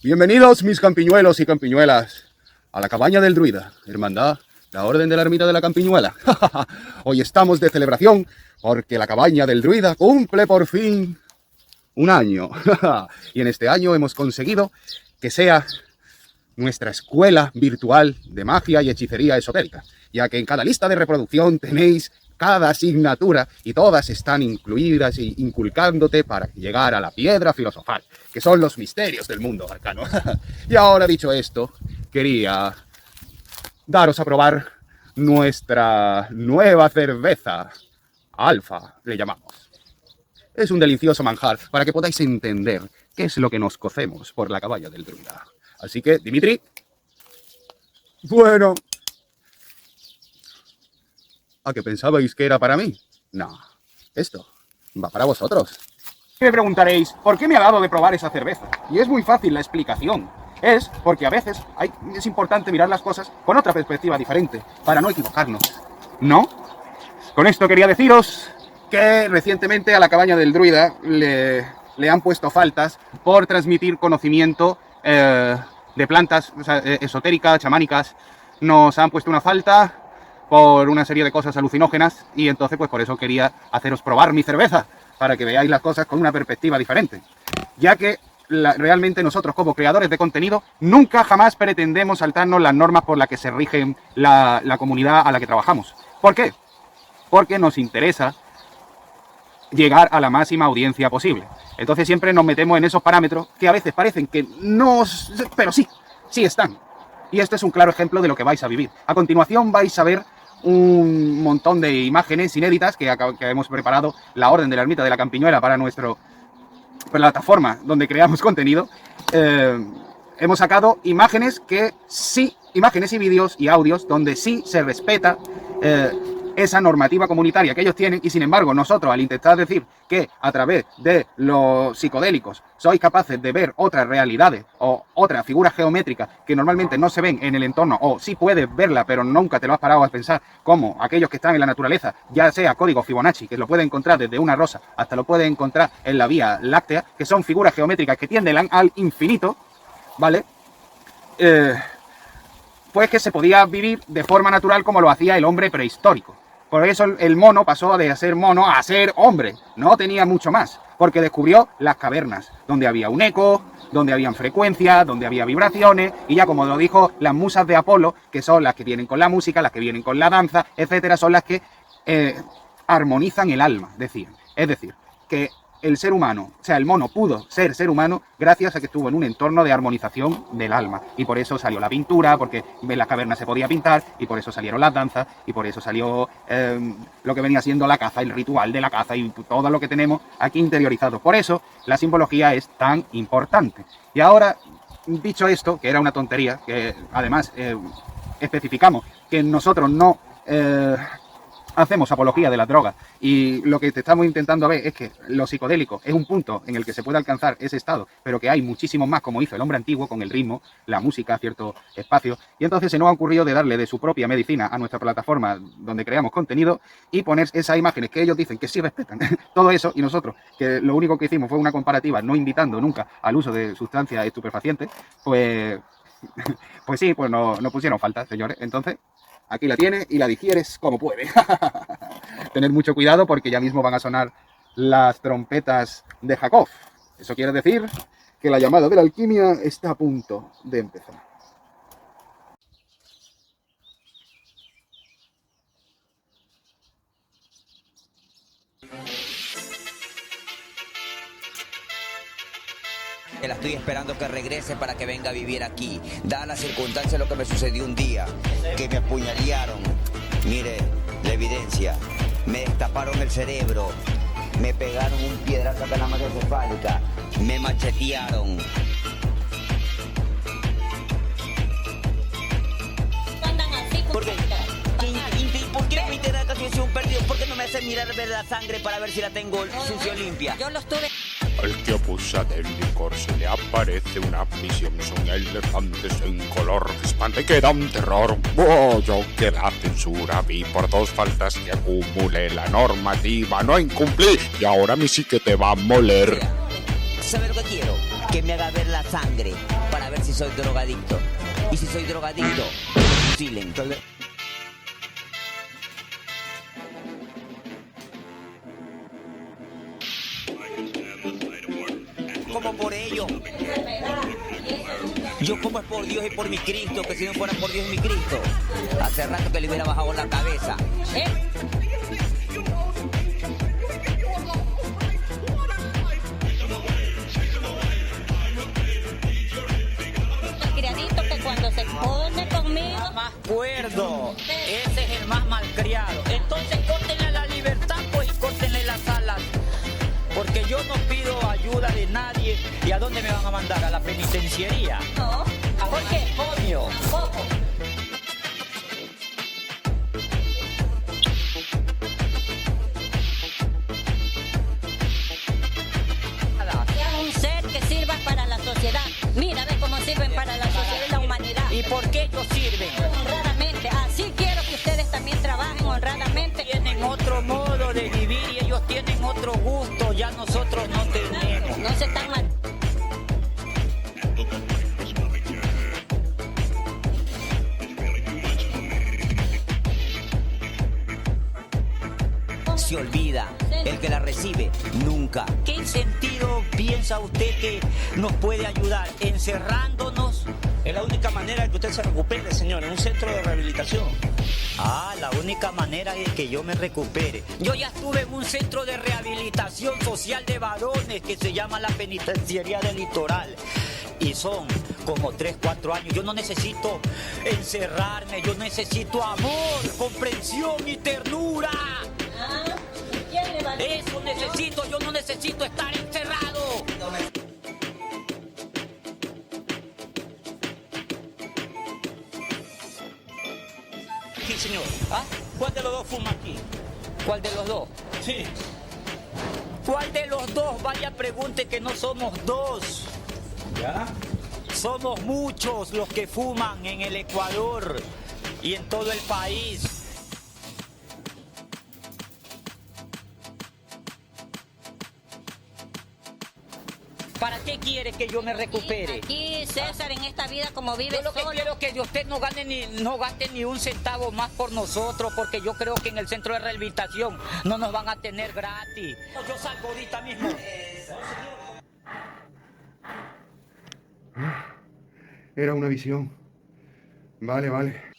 Bienvenidos mis campiñuelos y campiñuelas a la cabaña del druida, hermandad, la orden de la ermita de la campiñuela. Hoy estamos de celebración porque la cabaña del druida cumple por fin un año. Y en este año hemos conseguido que sea nuestra escuela virtual de magia y hechicería esotérica, ya que en cada lista de reproducción tenéis cada asignatura y todas están incluidas y inculcándote para llegar a la piedra filosofal, que son los misterios del mundo arcano. Y ahora, dicho esto, quería daros a probar nuestra nueva cerveza, Alfa, le llamamos. Es un delicioso manjar para que podáis entender qué es lo que nos cocemos por la cabaña del druida. Así que, Dimitri, bueno, ¿a qué pensabais que era para mí? No, esto va para vosotros. Me preguntaréis, ¿por qué me ha dado de probar esa cerveza? Y es muy fácil la explicación. Es porque a veces es importante mirar las cosas con otra perspectiva diferente, para no equivocarnos, ¿no? Con esto quería deciros que recientemente a la cabaña del druida le han puesto faltas por transmitir conocimiento de plantas, o sea, esotéricas, chamánicas. Nos han puesto una falta por una serie de cosas alucinógenas y entonces pues por eso quería haceros probar mi cerveza, para que veáis las cosas con una perspectiva diferente, ya que realmente nosotros como creadores de contenido nunca jamás pretendemos saltarnos las normas por las que se rigen la comunidad a la que trabajamos. ¿Por qué? Porque nos interesa llegar a la máxima audiencia posible. Entonces siempre nos metemos en esos parámetros que a veces parecen que no, pero sí están. Y este es un claro ejemplo de lo que vais a vivir. A continuación vais a ver un montón de imágenes inéditas que hemos preparado la orden de la ermita de la campiñuela para nuestra plataforma donde creamos contenido. Hemos sacado imágenes imágenes y vídeos y audios donde sí se respeta esa normativa comunitaria que ellos tienen, y sin embargo nosotros, al intentar decir que a través de los psicodélicos sois capaces de ver otras realidades o otras figuras geométricas que normalmente no se ven en el entorno, o sí puedes verla pero nunca te lo has parado a pensar, como aquellos que están en la naturaleza, ya sea código Fibonacci, que lo puedes encontrar desde una rosa hasta lo puedes encontrar en la Vía Láctea, que son figuras geométricas que tienden al infinito, ¿vale? Pues que se podía vivir de forma natural como lo hacía el hombre prehistórico. Por eso el mono pasó de ser mono a ser hombre. No tenía mucho más, porque descubrió las cavernas, donde había un eco, donde habían frecuencias, donde había vibraciones, y ya como lo dijo las musas de Apolo, que son las que vienen con la música, las que vienen con la danza, etcétera, son las que armonizan el alma, decían. Es decir, que el ser humano, o sea, el mono pudo ser humano gracias a que estuvo en un entorno de armonización del alma. Y por eso salió la pintura, porque en las cavernas se podía pintar, y por eso salieron las danzas, y por eso salió lo que venía siendo la caza, el ritual de la caza, y todo lo que tenemos aquí interiorizado. Por eso la simbología es tan importante. Y ahora, dicho esto, que era una tontería, que además especificamos que nosotros no hacemos apología de las drogas, y lo que te estamos intentando ver es que los psicodélicos es un punto en el que se puede alcanzar ese estado, pero que hay muchísimos más, como hizo el hombre antiguo con el ritmo, la música, cierto espacio, y entonces se nos ha ocurrido de darle de su propia medicina a nuestra plataforma donde creamos contenido y poner esas imágenes que ellos dicen que sí respetan todo eso, y nosotros, que lo único que hicimos fue una comparativa, no invitando nunca al uso de sustancias estupefacientes, pues sí, pues nos pusieron falta, señores. Entonces aquí la tienes y la digieres como puede. Tener mucho cuidado porque ya mismo van a sonar las trompetas de Jacob. Eso quiere decir que la llamada de la alquimia está a punto de empezar. La estoy esperando que regrese para que venga a vivir aquí. Dada la circunstancia de lo que me sucedió un día, que me apuñalearon. Mire, la evidencia. Me destaparon el cerebro. Me pegaron un piedrazo acá en la masa encefálica. Me machetearon. ¿Por qué? ¿Por qué me interesa que soy un perdido? ¿Por qué no me hacen mirar ver la sangre para ver si la tengo sucia o limpia? Yo lo estuve... Al que abusa del licor se le aparece una visión. Son elefantes en color que espanta y que dan terror. Oh, yo que la censura vi por 2 faltas que acumulé. La normativa no incumplí y ahora a mí sí que te va a moler. ¿Sabes lo que quiero? Que me haga ver la sangre para ver si soy drogadicto. Y si soy drogadicto, que me fusilen. Como por ello. Yo como es por Dios y por mi Cristo, que si no fuera por Dios y mi Cristo, hace rato que le hubiera bajado la cabeza. El criadito que cuando se pone conmigo, Más cuerdo, ese es el más malcriado. Entonces córtenle la libertad, pues, y córtenle las alas. Porque yo no pido ayuda de nadie. ¿Y a dónde me van a mandar? ¿A la penitenciaría? no. ¿Por qué? Coño. Poco. Sea un ser que sirva para la sociedad. Mira, ve cómo sirven para la sociedad y la humanidad. ¿Y por qué ellos sirven? Honradamente. Así quiero que ustedes también trabajen honradamente. Tienen otro modo de vivir y ellos tienen otro gusto. Ya nosotros no tenemos. No se están mal. Se olvida, el que la recibe, nunca. ¿Qué sentido piensa usted que nos puede ayudar? ¿Encerrándonos? Es la única manera de que usted se recupere, señor, en un centro de rehabilitación. Ah, la única manera es que yo me recupere. Yo ya estuve en un centro de rehabilitación social de varones que se llama la Penitenciaría del Litoral. Y son como 3, 4 años. Yo no necesito encerrarme, yo necesito amor, comprensión y ternura. Ah, ¿quién le va a decir? Eso necesito, yo no necesito estar encerrado. Sí, señor. ¿Ah? ¿Cuál de los dos fuma aquí? ¿Cuál de los dos? Sí. ¿Cuál de los dos? Vaya, pregunte que no somos dos. ¿Ya? Somos muchos los que fuman en el Ecuador y en todo el país. ¿Para qué quiere que yo me recupere? Aquí, César, en esta vida como vive Yo lo que solo. quiero es que usted no gaste ni un centavo más por nosotros, porque yo creo que en el centro de rehabilitación no nos van a tener gratis. Yo salgo ahorita mismo. Era una visión. Vale, vale.